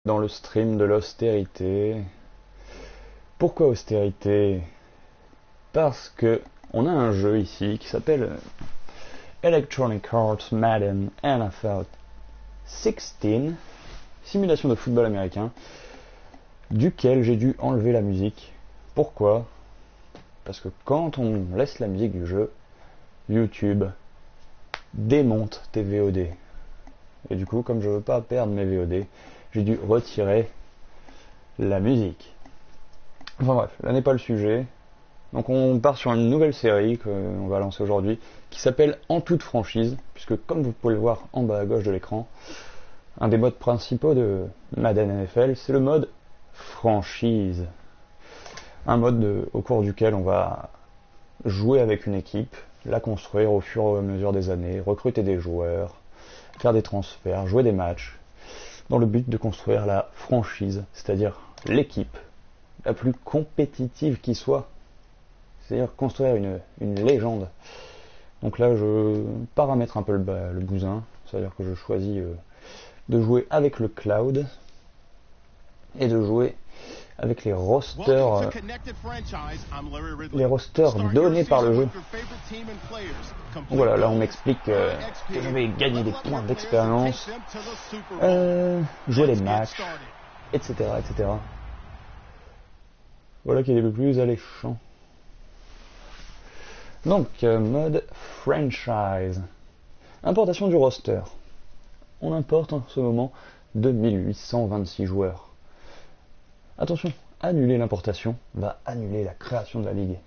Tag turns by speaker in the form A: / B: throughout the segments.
A: Dans le stream de l'austérité. Pourquoi austérité? Parce que on a un jeu ici qui s'appelle Electronic Arts Madden NFL 16, simulation de football américain, duquel j'ai dû enlever la musique. Pourquoi? Parce que quand on laisse la musique du jeu, YouTube démonte tes VOD. Et du coup, comme je veux pas perdre mes VOD, j'ai dû retirer la musique. Enfin bref, là n'est pas le sujet. Donc on part sur une nouvelle série qu'on va lancer aujourd'hui, qui s'appelle En toute franchise, puisque comme vous pouvez le voir en bas à gauche de l'écran, un des modes principaux de Madden NFL, c'est le mode franchise. Un mode au cours duquel on va jouer avec une équipe, la construire au fur et à mesure des années, recruter des joueurs, faire des transferts, jouer des matchs, dans le but de construire la franchise, c'est-à-dire l'équipe la plus compétitive qui soit, c'est-à-dire construire une légende. Donc là je paramètre un peu le bousin, c'est-à-dire que je choisis de jouer avec le cloud et de jouer avec les rosters donnés par le jeu. Donc voilà, là on m'explique que je vais gagner des points d'expérience, jouer les matchs, etc., etc. Voilà qui est le plus alléchant. Donc, mode franchise. Importation du roster. On importe en ce moment 2826 joueurs. Attention, annuler l'importation va annuler la création de la ligue.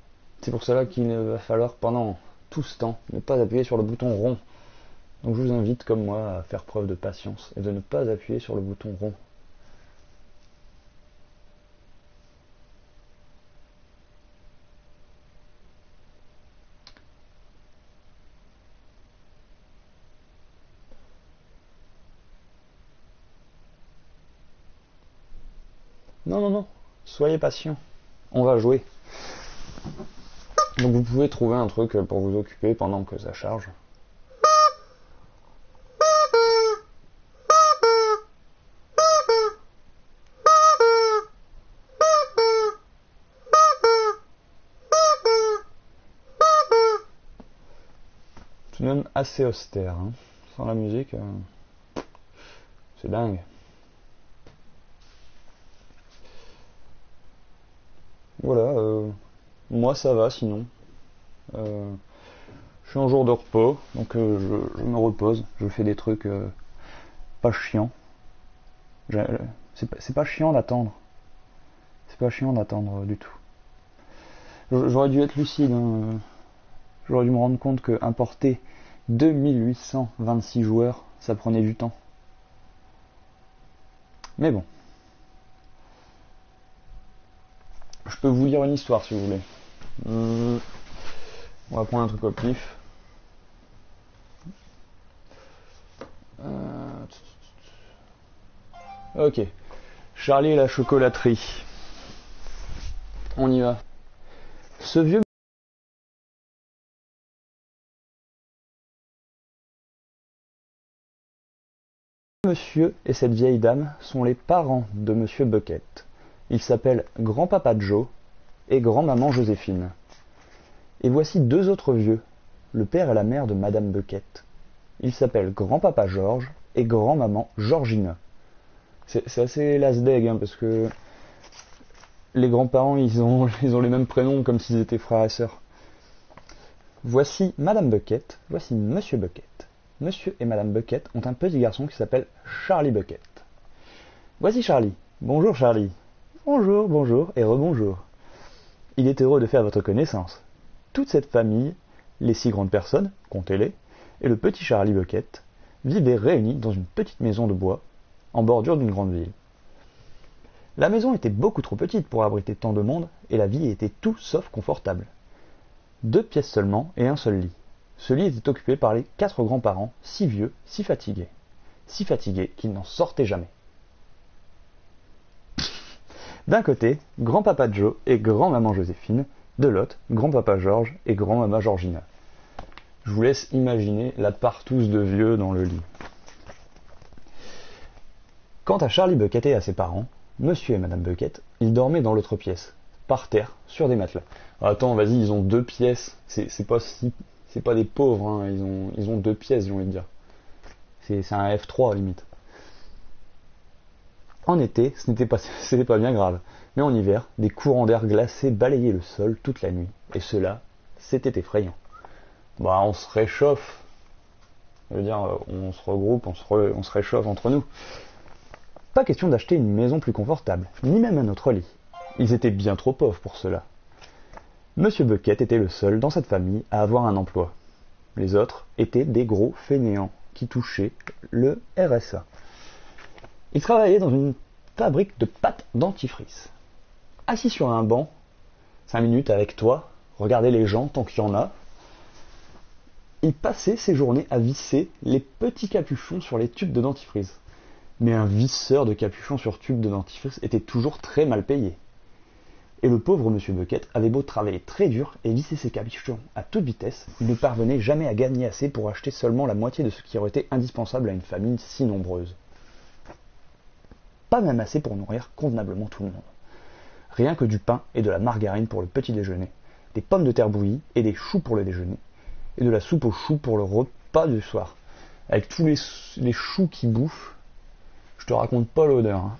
A: C'est pour cela qu'il va falloir pendant tout ce temps ne pas appuyer sur le bouton rond. Donc je vous invite comme moi à faire preuve de patience et de ne pas appuyer sur le bouton rond. Non, non, non, soyez patient, on va jouer. Donc vous pouvez trouver un truc pour vous occuper pendant que ça charge. Tout de même assez austère, hein. Sans la musique, c'est dingue. Voilà, moi ça va sinon. Je suis en jour de repos, donc je me repose, je fais des trucs pas chiants. C'est pas chiant d'attendre. C'est pas chiant d'attendre du tout. J'aurais dû être lucide, hein. J'aurais dû me rendre compte que importer 2826 joueurs, ça prenait du temps. Mais bon. Je peux vous lire une histoire si vous voulez. On va prendre un truc au pif. Ok. Charlie et la chocolaterie. On y va. Ce vieux monsieur et cette vieille dame sont les parents de monsieur Bucket. Ils s'appellent grand-papa Joe et grand-maman Joséphine. Et voici deux autres vieux, le père et la mère de madame Bucket. Ils s'appellent grand-papa George et grand-maman Georgina. C'est assez las-deg, hein, parce que les grands-parents, ils ont les mêmes prénoms comme s'ils étaient frères et sœurs. Voici madame Bucket, voici monsieur Bucket. Monsieur et madame Bucket ont un petit garçon qui s'appelle Charlie Bucket. Voici Charlie. Bonjour Charlie. Bonjour, bonjour et rebonjour. Il est heureux de faire votre connaissance. Toute cette famille, les 6 grandes personnes, comptez-les, et le petit Charlie Bucket, vivaient réunis dans une petite maison de bois, en bordure d'une grande ville. La maison était beaucoup trop petite pour abriter tant de monde, et la vie était tout sauf confortable. 2 pièces seulement et un seul lit. Ce lit était occupé par les 4 grands-parents, si vieux, si fatigués qu'ils n'en sortaient jamais. D'un côté, grand-papa Joe et grand-maman Joséphine, de l'autre, grand-papa George et grand-maman Georgina. Je vous laisse imaginer la partouze de vieux dans le lit. Quant à Charlie Bucket et à ses parents, Monsieur et Madame Bucket, ils dormaient dans l'autre pièce, par terre, sur des matelas. Attends, vas-y, ils ont 2 pièces. C'est pas des pauvres, hein. Ils ont 2 pièces, j'ai envie de dire. C'est un F3 limite. En été, c'était pas bien grave, mais en hiver, des courants d'air glacés balayaient le sol toute la nuit, et cela, c'était effrayant. Bah, on se réchauffe. Je veux dire, on se regroupe, on se réchauffe entre nous. Pas question d'acheter une maison plus confortable, ni même un autre lit. Ils étaient bien trop pauvres pour cela. Monsieur Bucket était le seul dans cette famille à avoir un emploi. Les autres étaient des gros fainéants qui touchaient le RSA. Il travaillait dans une fabrique de pâtes dentifrice. Assis sur un banc, 5 minutes avec toi, regarder les gens tant qu'il y en a, il passait ses journées à visser les petits capuchons sur les tubes de dentifrice. Mais un visseur de capuchons sur tubes de dentifrice était toujours très mal payé. Et le pauvre Monsieur Bucket avait beau travailler très dur et visser ses capuchons à toute vitesse, il ne parvenait jamais à gagner assez pour acheter seulement la moitié de ce qui aurait été indispensable à une famille si nombreuse. Pas même assez pour nourrir convenablement tout le monde. Rien que du pain et de la margarine pour le petit déjeuner, des pommes de terre bouillies et des choux pour le déjeuner, et de la soupe aux choux pour le repas du soir. Avec tous les choux qu'ils bouffent, je te raconte pas l'odeur. Hein.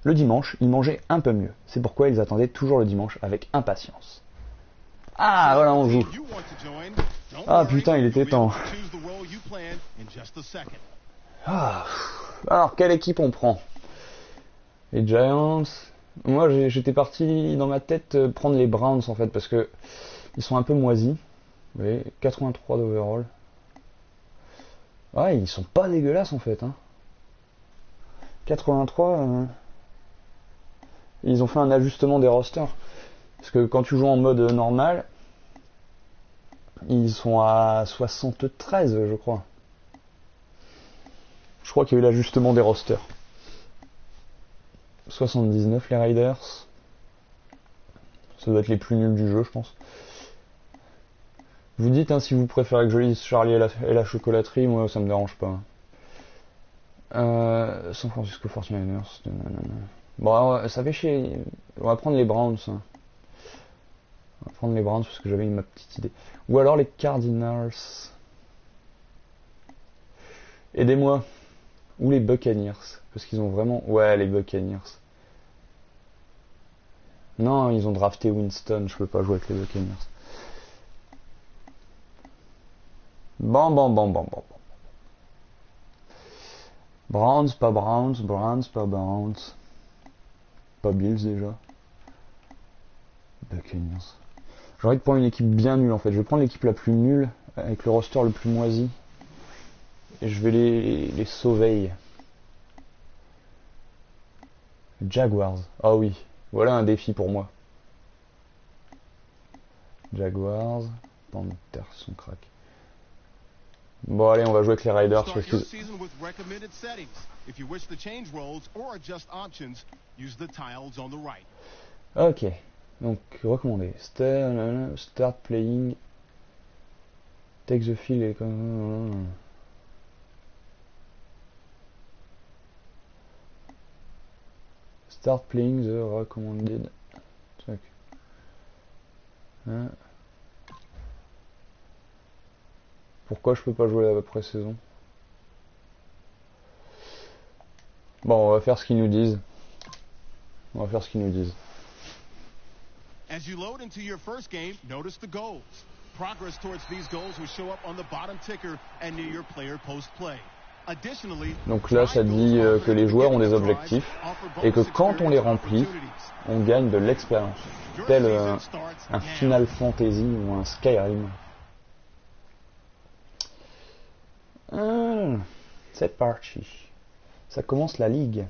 A: Le dimanche, ils mangeaient un peu mieux. C'est pourquoi ils attendaient toujours le dimanche avec impatience. Ah, voilà, on joue. Ah, putain, il était temps. Ah, alors, quelle équipe on prend? Les Giants. Moi, j'étais parti dans ma tête prendre les Browns, en fait, parce que ils sont un peu moisis. Vous voyez, 83 d'overall. Ouais, ils sont pas dégueulasses, en fait. Hein. 83... Ils ont fait un ajustement des rosters. Parce que quand tu joues en mode normal, ils sont à 73, je crois. Je crois qu'il y a eu l'ajustement des rosters. 79 les Raiders. Ça doit être les plus nuls du jeu, je pense. Vous dites hein, si vous préférez que je lise Charlie et la chocolaterie, moi ça me dérange pas. San Francisco 49ers. Bon, ça fait chier. On va prendre les Browns. Hein. On va prendre les Browns parce que j'avais ma petite idée. Ou alors les Cardinals. Aidez-moi. Ou les Buccaneers. Parce qu'ils ont vraiment... Ouais, les Buccaneers. Non, ils ont drafté Winston. Je peux pas jouer avec les Buccaneers. Bon. Browns, pas Browns. Browns, pas Browns. Pas Bills déjà. Buccaneers. J'ai envie de prendre une équipe bien nulle en fait. Je vais prendre l'équipe la plus nulle avec le roster le plus moisi. Et je vais les sauver. Jaguars. Ah oui. Voilà un défi pour moi. Jaguars. Panthers sont crack. Bon allez, on va jouer avec les Raiders parce que... Ok. Donc recommandé. Start playing. Take the field et comme... Start playing the recommended. Check. Hein? Pourquoi je peux pas jouer la pré-saison? Bon, on va faire ce qu'ils nous disent.
B: As you load into your first game, notice the goals. Progress towards these goals will show up on the bottom ticker and near your player post-play.
A: Donc là, ça dit que les joueurs ont des objectifs et que quand on les remplit, on gagne de l'expérience, tel un Final Fantasy ou un Skyrim. C'est parti. Ça commence la ligue.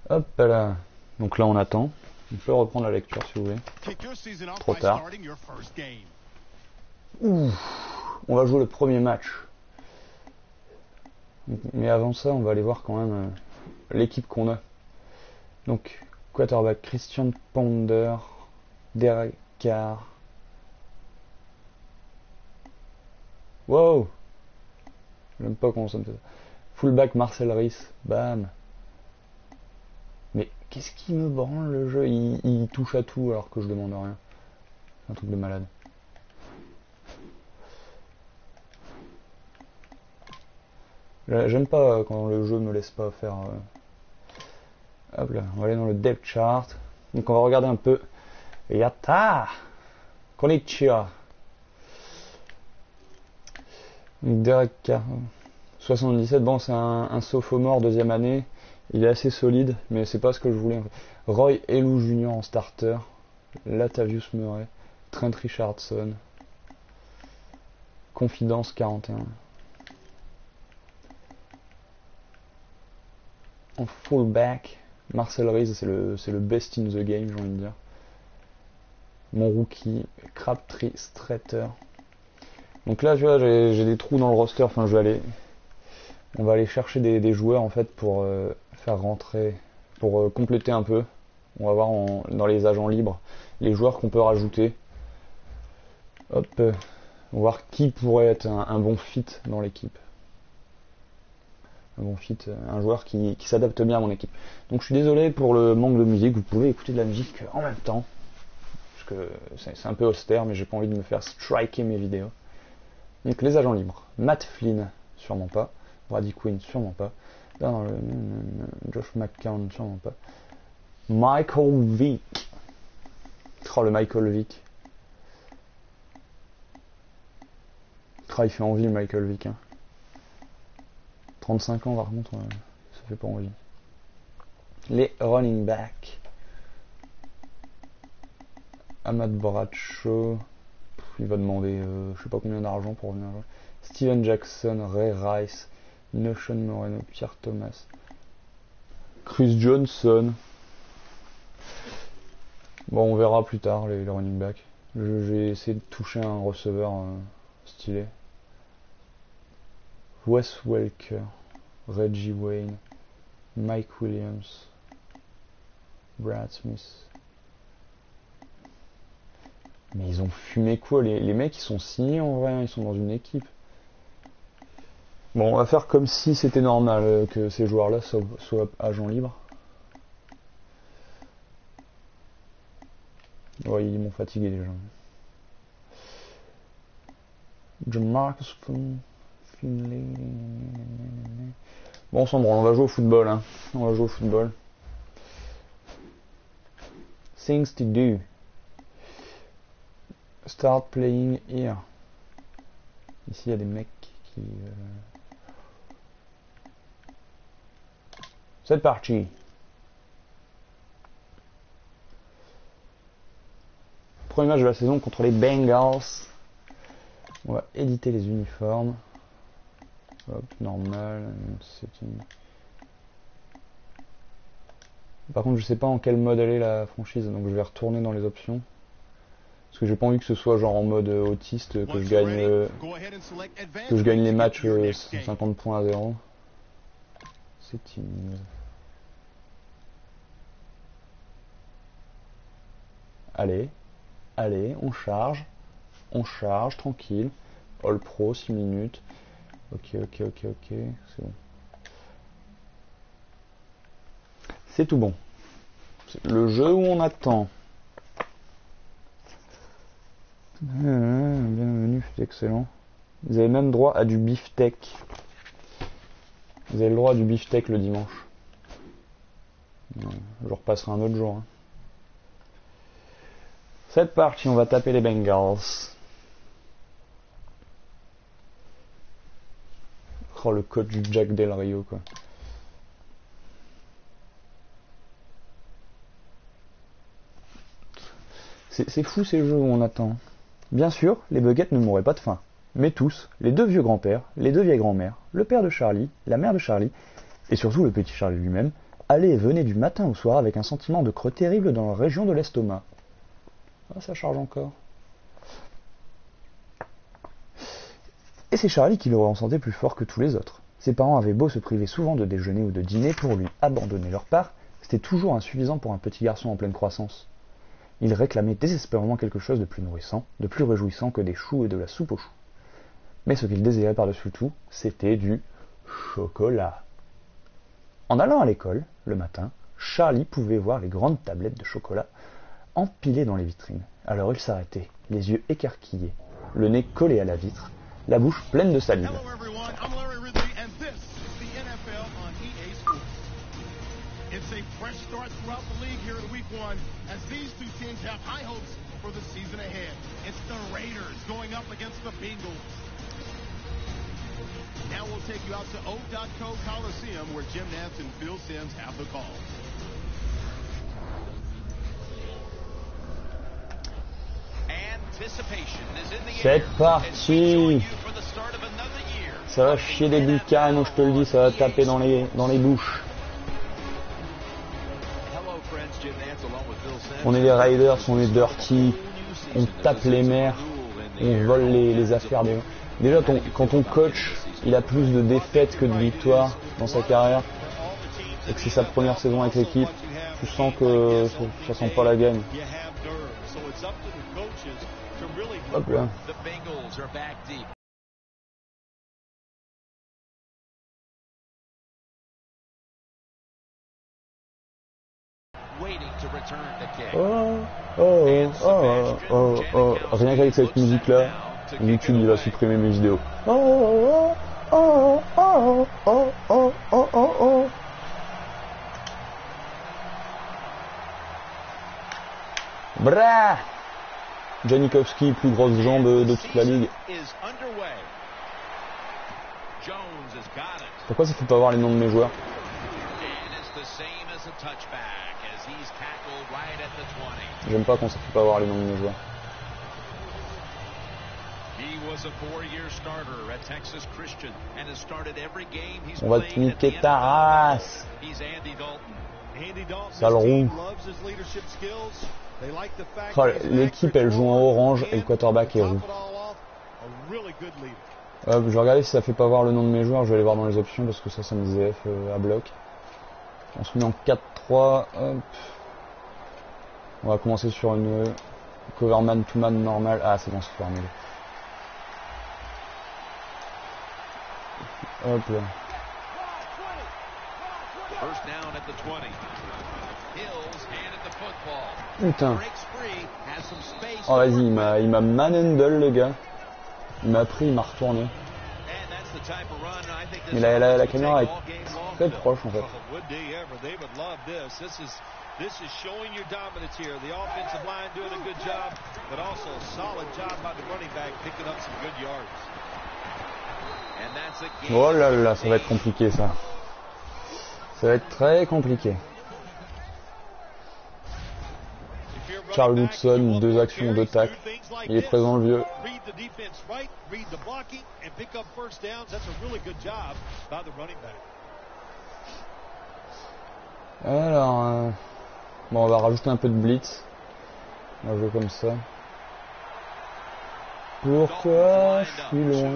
A: Hop là. Donc là, on attend. On peut reprendre la lecture si vous voulez. Trop tard. Ouh, on va jouer le premier match. Mais avant ça, on va aller voir quand même l'équipe qu'on a. Donc, quarterback Christian Ponder, Derek Carr. Wow, J'aime pas comment ça me fait ça. Fullback Marcel Rice, bam. Mais qu'est-ce qui me branle le jeu, il touche à tout alors que je demande rien. Un truc de malade. J'aime pas quand le jeu me laisse pas faire... Hop là, on va aller dans le depth chart. Donc on va regarder un peu. Yatta Konnichiwa. Derek Carr. 77, bon c'est un sophomore deuxième année. Il est assez solide, mais c'est pas ce que je voulais en fait. Roy Elou Jr. en starter. Latavius Murray. Trent Richardson. Confidence 41. En fullback, Marcel Reese, c'est le best in the game, j'ai envie de dire. Mon rookie, Crabtree Strater. Donc là, tu vois, j'ai des trous dans le roster. Enfin, on va aller chercher des joueurs en fait pour faire rentrer, pour compléter un peu. On va voir dans les agents libres les joueurs qu'on peut rajouter. Hop, on va voir qui pourrait être un bon fit dans l'équipe. Un bon fit, un joueur qui s'adapte bien à mon équipe. Donc je suis désolé pour le manque de musique. Vous pouvez écouter de la musique en même temps. Parce que c'est un peu austère, mais j'ai pas envie de me faire striker mes vidéos. Donc les agents libres. Matt Flynn, sûrement pas. Brady Quinn, sûrement pas. Josh McCown, sûrement pas. Michael Vick. Oh, le Michael Vick. Oh, il fait envie le Michael Vick. Hein. 35 ans par contre, ça fait pas envie. Les running back. Ahmad Bradshaw. Il va demander je sais pas combien d'argent pour venir jouer. Steven Jackson, Ray Rice, Notion Moreno, Pierre Thomas, Chris Johnson. Bon, on verra plus tard les running backs. J'ai essayé de toucher un receveur stylé. Wes Welker, Reggie Wayne, Mike Williams, Brad Smith. Mais ils ont fumé quoi les mecs, ils sont signés en vrai, ils sont dans une équipe. Bon, on va faire comme si c'était normal que ces joueurs-là soient agents libres. Ouais, ils m'ont fatigué déjà. John Marcus Finley. Bon, on s'en branle, on va jouer au football. Hein. On va jouer au football. Things to do. Start playing here. Ici, il y a des mecs qui... C'est parti. Premier match de la saison contre les Bengals. On va éditer les uniformes. Hop, normal. Setting. Par contre, je sais pas en quel mode elle est la franchise, donc je vais retourner dans les options. Parce que j'ai pas envie que ce soit genre en mode autiste, que je gagne les matchs 50 points à 0. Settings. Allez, on charge, tranquille. All Pro, 6 minutes. Ok, c'est bon. C'est tout bon. C'est le jeu où on attend. Bienvenue, c'est excellent. Vous avez même droit à du beefsteak. Vous avez le droit à du beefsteak le dimanche. Je repasserai un autre jour. Hein. C'est parti, on va taper les Bengals. Oh, le coach du Jack Del Rio, quoi. C'est fou ces jeux où on attend. Bien sûr, les Buggets ne mourraient pas de faim. Mais tous, les deux vieux grands-pères, les deux vieilles grand-mères, le père de Charlie, la mère de Charlie, et surtout le petit Charlie lui-même, allaient et venaient du matin au soir avec un sentiment de creux terrible dans la région de l'estomac. Ah, ça charge encore. Et c'est Charlie qui le ressentait plus fort que tous les autres. Ses parents avaient beau se priver souvent de déjeuner ou de dîner pour lui abandonner leur part, c'était toujours insuffisant pour un petit garçon en pleine croissance. Il réclamait désespérément quelque chose de plus nourrissant, de plus réjouissant que des choux et de la soupe aux choux. Mais ce qu'il désirait par-dessus tout, c'était du chocolat. En allant à l'école, le matin, Charlie pouvait voir les grandes tablettes de chocolat empilées dans les vitrines. Alors il s'arrêtait, les yeux écarquillés, le nez collé à la vitre, la bouche pleine de salive.
B: Hello everyone, I'm Larry Ridley and this is the NFL on EA Sports. It's a fresh start throughout the league here in week 1 as these two teams have high hopes for the season ahead. It's the Raiders going up against the Bengals. Now we'll take you out to O.co Coliseum where Jim Nantz and Phil Simms have the call.
A: C'est parti. Ça va chier des bulles carrément, je te le dis, ça va taper dans les bouches. On est les Raiders, on est dirty, on tape les mers, on vole les affaires des gens. Déjà, quand ton coach, il a plus de défaites que de victoires dans sa carrière, et que c'est sa première saison avec l'équipe, tu sens que ça sent pas la gagne. Hop là. Oh. Rien qu'avec cette musique là, YouTube il va supprimer mes vidéos. Bra! Janikowski, plus grosse jambe de toute la ligue. Pourquoi ça fait pas voir les noms de mes joueurs? J'aime pas quand ça fait pas voir les noms de mes joueurs. On va te niquer ta race. Sale roux. Oh, l'équipe elle joue en orange et le quarterback est roux. Je vais regarder si ça fait pas voir le nom de mes joueurs, je vais aller voir dans les options parce que ça me ZF à bloc. On se met en 4-3. On va commencer sur une cover man to man normale. Ah c'est bon, c'est fermé. Hop là. Putain. Oh vas-y, il m'a manhandle le gars. Il m'a pris, il m'a retourné. Mais la caméra est très proche en fait. Oh là là, ça va être compliqué ça. Ça va être très compliqué. Charles Woodson, 2 actions, 2 tacles. Il est présent le vieux. Alors, bon, on va rajouter un peu de blitz. On va jouer comme ça. Pourquoi je suis loin?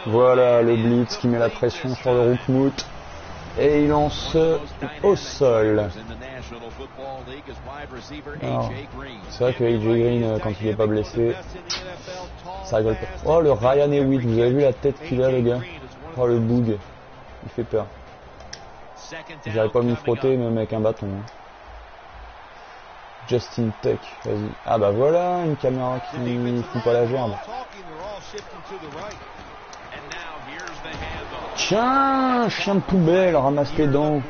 A: Voilà le blitz qui met la pression sur le Roukmout et il lance au sol. C'est vrai que AJ Green quand il n'est pas blessé, ça rigole pas. Oh le Ryan Hewitt, vous avez vu la tête qu'il a le gars? Oh le boug, il fait peur. J'arrive pas à m'y frotter même avec un bâton. Hein. Justin Tuck, vas-y. Ah bah voilà une caméra qui fout pas la gerbe. Tiens, chien de poubelle, ramasse tes dents.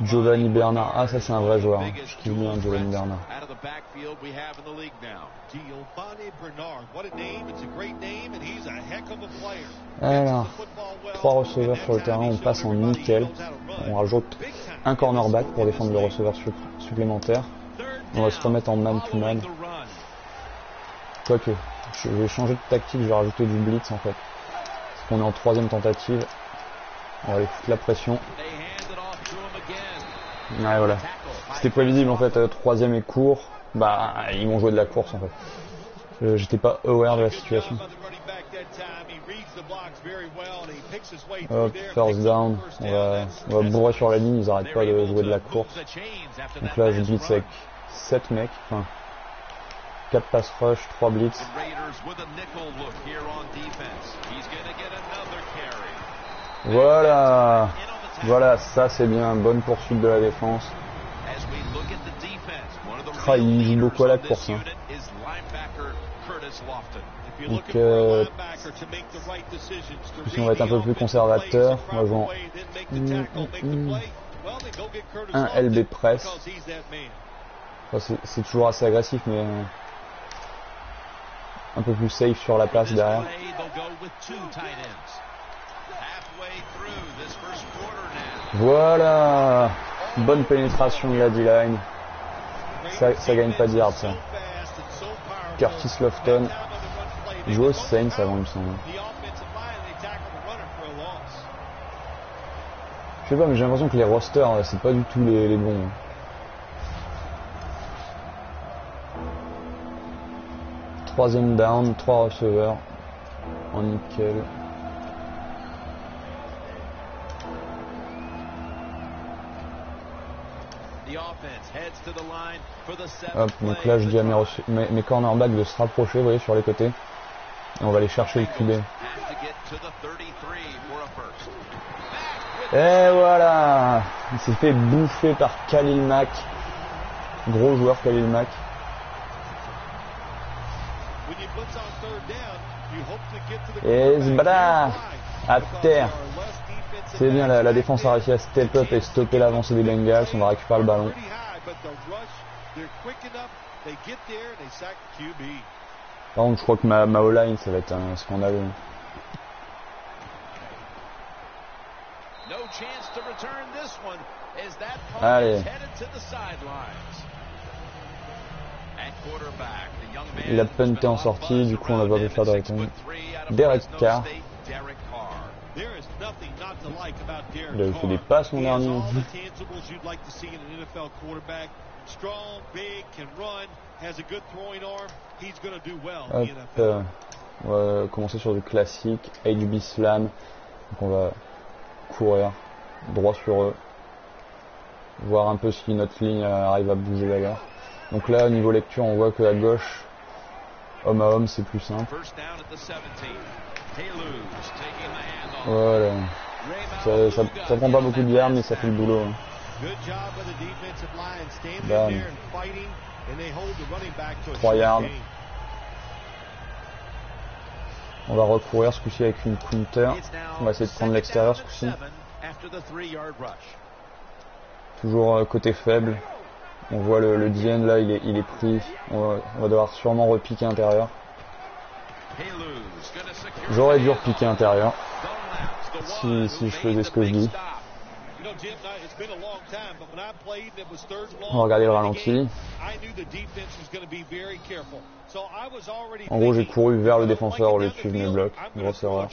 A: Giovanni Bernard, ah ça c'est un vrai joueur, hein. Je kiffe bien Giovanni Bernard. Alors, 3 receveurs sur le terrain, on passe en nickel. On rajoute un cornerback pour défendre le receveur supplémentaire. On va se remettre en man-to-man. Quoique, je vais changer de tactique, je vais rajouter du blitz en fait. Parce qu'on est en 3ème tentative. On va aller foutre la pression. Ouais voilà. C'était prévisible en fait, 3ème et court. Bah ils vont jouer de la course en fait. J'étais pas aware de la situation. Hop, first down. On va bourrer sur la ligne, ils arrêtent pas de jouer de la course. Donc là, je blitz avec 7 mecs. Enfin, 4 pass rush, 3 blitz. Voilà. Voilà, ça c'est bien. Bonne poursuite de la défense. Il joue beaucoup à la course. Hein. Donc, si on va être un peu plus conservateur, on va jouer en un LB press. Enfin, c'est toujours assez agressif, mais un peu plus safe sur la place derrière. Voilà, bonne pénétration de la D-line. Ça gagne pas de yard, ça. Curtis Lofton. Il joue aux Saints avant, il me semble. Je sais pas, mais j'ai l'impression que les rosters, c'est pas du tout les bons. Troisième down, 3 receveurs en nickel. Hop, donc là je dis à mes cornerbacks de se rapprocher, vous voyez, sur les côtés. Et on va aller chercher le QB. Et voilà, il s'est fait bouffer par Khalil Mack. Gros joueur Khalil Mack. Et zbada, à terre. C'est bien, la défense a réussi à step up et stopper l'avancée des Bengals. On va récupérer le ballon. Par contre, je crois que ma O-line, ça va être un scandale. Allez. Il a punté en sortie, du coup on va pas faire de return. Derek Carr. Il a fait des passes mon dernier. Hop, on va commencer sur du classique, HB Slam. Donc on va courir droit sur eux, voir un peu si notre ligne arrive à bouger d'ailleurs. Donc là, au niveau lecture, on voit que à gauche, homme à homme, c'est plus simple. Voilà. Ça prend pas beaucoup de yards, mais ça fait le boulot. Bam. 3 yards. On va recourir ce coup-ci avec une counter. On va essayer de prendre l'extérieur ce coup-ci. Toujours côté faible. On voit le DN là, il est pris. On va devoir sûrement repiquer intérieur. J'aurais dû repiquer intérieur. Si je faisais ce que je dis. On va regarder le ralenti. En gros, j'ai couru vers le défenseur au lieu de suivre mes blocs. Grosse erreur.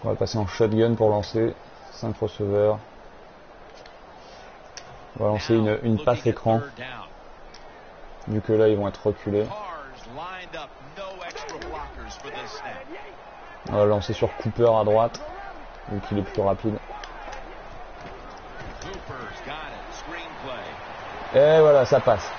A: On va passer en shotgun pour lancer. 5 receveurs. On va lancer une passe écran. Vu que là, ils vont être reculés. On va lancer sur Cooper à droite. Vu qu'il est plus rapide. Et voilà, ça passe.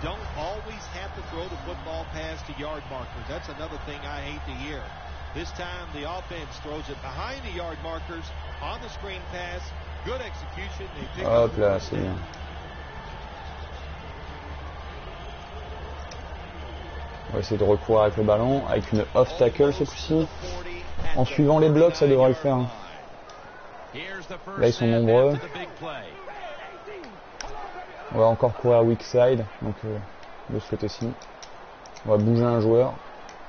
B: Don't always have to throw the football past the yard markers. That's another thing I hate to hear. This time the offense throws it behind the yard markers on the screen pass. Good execution.
A: Hop là, c'est bien. On va essayer de recourir avec le ballon, avec une off tackle ce coup-ci. En suivant les blocs, ça devrait le faire. Là, ils sont nombreux. On va encore courir weak side, donc de ce côté-ci. On va bouger un joueur.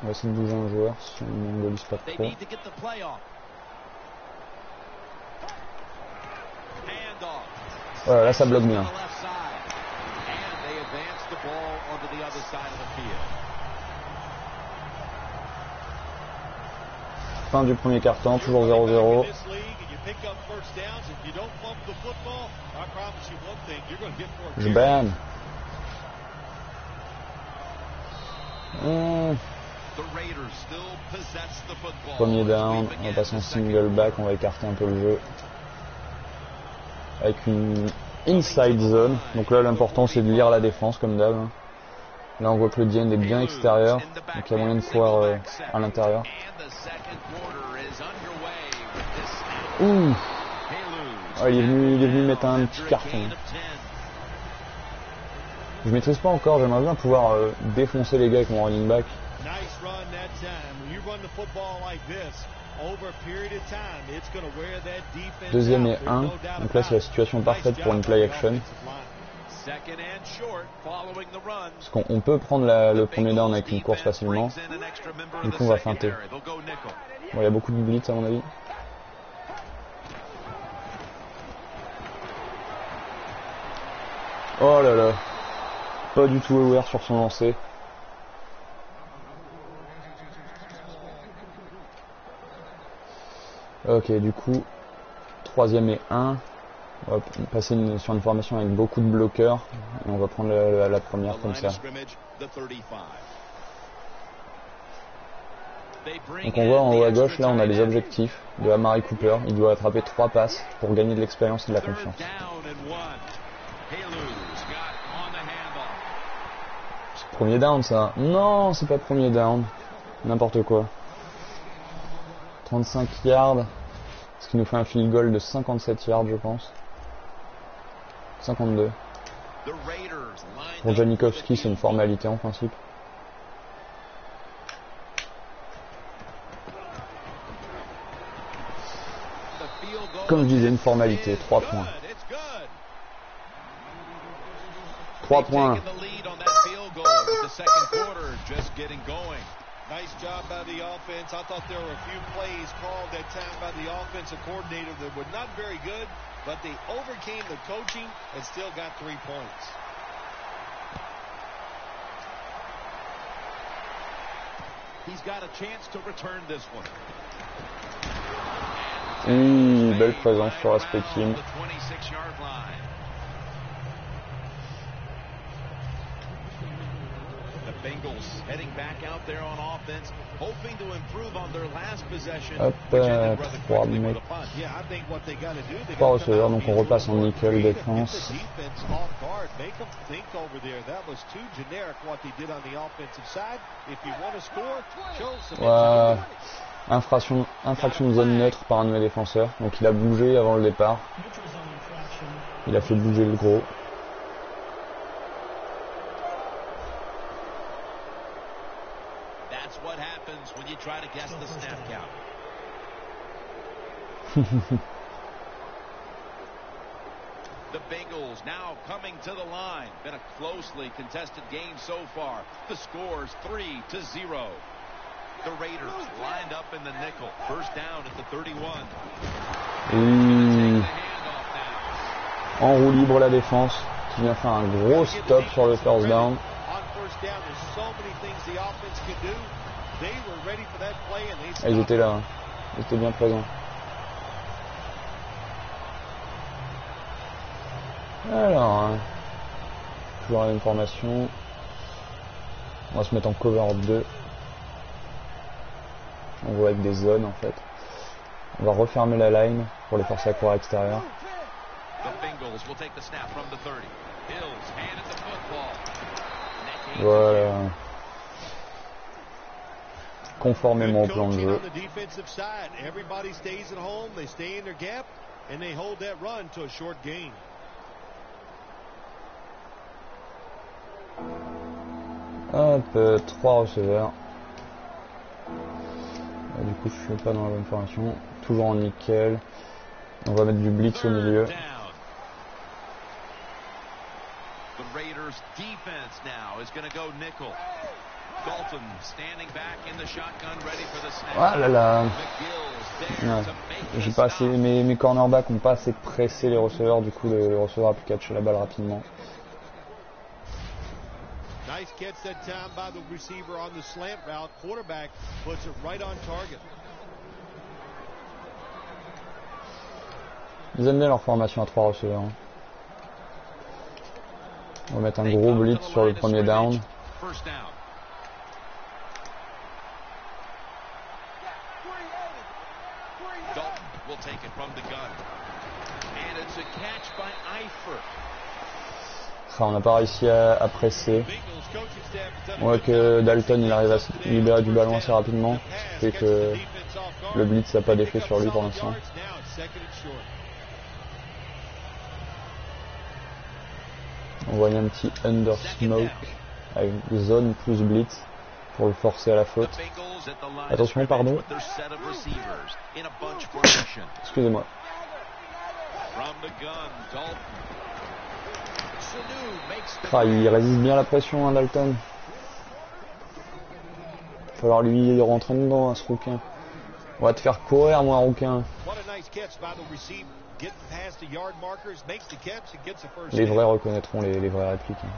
A: On va essayer de bouger un joueur si on ne l'embellisse pas trop. Voilà, là ça bloque bien. Fin du premier quart-temps, toujours 0-0. Je banne. Premier down, on va passer en single back, on va écarter un peu le jeu. Avec une inside zone. Donc là l'important c'est de lire la défense comme d'hab. Là on voit que le D-end est bien extérieur. Donc il y a moyen de pouvoir à l'intérieur. Ouh. Ah, il est venu mettre un petit carton. Je maîtrise pas encore, j'aimerais bien pouvoir défoncer les gars avec mon running back. Deuxième et 1, donc là c'est la situation parfaite pour une play action. Parce qu'on peut prendre le premier down avec une course facilement. Du coup on va feinter. Bon, il y a beaucoup de blitz à mon avis. Oh là là. Pas du tout aware sur son lancer. Ok, du coup, troisième et 1. On va passer sur une formation avec beaucoup de bloqueurs. Et on va prendre la première comme ça. Donc on voit en haut à gauche, là on a les objectifs de Amari Cooper. Il doit attraper 3 passes pour gagner de l'expérience et de la confiance. Premier down ça. Non, c'est pas premier down. N'importe quoi. 35 yards. Ce qui nous fait un field goal de 57 yards je pense. 52. Pour Janikowski c'est une formalité en principe. Comme je disais, une formalité. 3 points. 3 points.
B: Nice job by the offense. I thought there were a few plays called that time by the offensive coordinator that were not very good, but they overcame the coaching and still got 3 points. He's got a chance to return this one.
A: Belle présence sur l'aspect team.
B: Bengals heading back out there on offense, hoping to improve on their last possession.
A: Hop, 3 mecs. 3 receveurs, donc on repasse en nickel défense. Ouais. Infraction de zone neutre par un de mes défenseurs. Donc il a bougé avant le départ. Il a fait bouger le gros.
B: What happens when you try to guess the snap count. The Bengals now coming to the line. Been a closely contested game so far. The score's 3-0. The Raiders lined up in the nickel. First down at the 31.
A: En roue libre la défense qui vient faire un gros stop sur le first down. Ah, ils étaient là, hein. Ils étaient bien présents. Alors, hein. Toujours la même formation. On va se mettre en cover 2. On voit avec des zones en fait. On va refermer la line pour les forcer à courir à l'extérieur. Voilà. Conformément au plan de jeu. Hop, 3 receveurs. Du coup, je suis pas dans la bonne formation. Toujours en nickel. On va mettre du blitz au milieu. Ah là là. Ouais. J'ai pas assez, mes cornerbacks ont pas assez pressé les receveurs, du coup le receveur a pu catcher la balle rapidement.
B: Nice catch that time by the receiver on the slant route. Quarterback puts it right on target.
A: Ils aiment bien leur formation à 3 receveurs. Hein. On va mettre un gros blitz sur le premier down. On n'a pas réussi à presser. On voit que Dalton il arrive à se libérer du ballon assez rapidement. Ce qui fait que le blitz n'a pas d'effet sur lui pour l'instant. On voit un petit under smoke avec zone plus blitz pour le forcer à la faute. Attention, pardon. Excusez-moi. Il résiste bien à la pression, hein, Dalton. Il va falloir lui rentrer dedans, à ce rouquin. On va te faire courir, moi, rouquin. Les vrais reconnaîtront les vraies répliques. Hein.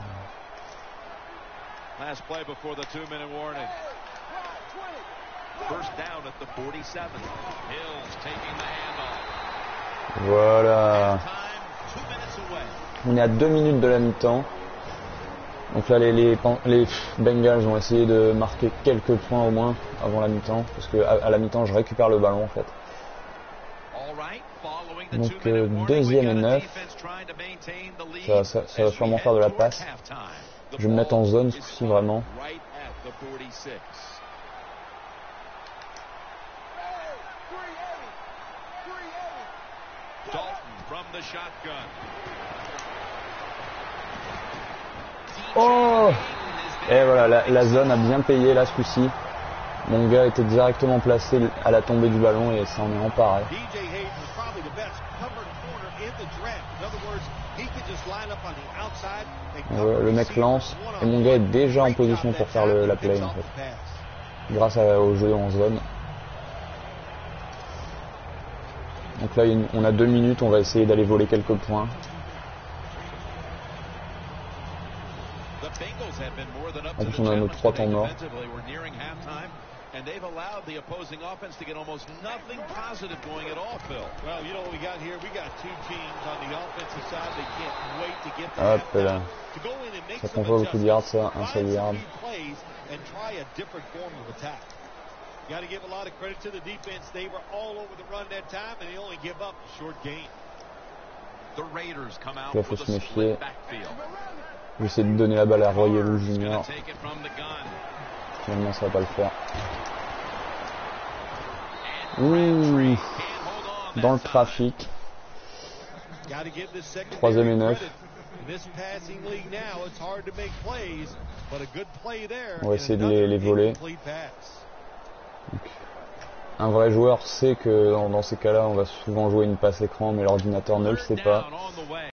A: Voilà. On est à 2 minutes de la mi-temps. Donc là les Bengals vont essayer de marquer quelques points au moins avant la mi-temps. Parce que à la mi-temps je récupère le ballon en fait. Donc 2e et 9. Ça va sûrement faire de la passe. Je vais me mettre en zone ce coup-ci vraiment. Oh! Et voilà, la zone a bien payé là ce coup-ci. Mon gars était directement placé à la tombée du ballon et ça en est emparé. Le mec lance et mon gars est déjà en position pour faire la play en fait. Grâce au jeu en zone. Donc là on a 2 minutes, on va essayer d'aller voler quelques points. En plus on a nos 3 temps morts. And they've allowed the opposing offense to get almost nothing positive going at all, Phil. Well, you know what we got here? We got two teams on the offensive side. They can't wait to get that to go in and make some adjustments, find some key plays, and try a different form of attack. You got to give a lot of credit to the defense. They were all over the run that time, and they only give up a short gain. The Raiders come out with a split backfield. J'essaie de donner la balle à Royelou Junior. Finalement, ça va pas le faire. Ouh, dans le trafic. 3e et 9. On va essayer de les voler. Donc, un vrai joueur sait que dans ces cas-là, on va souvent jouer une passe écran, mais l'ordinateur ne le sait pas.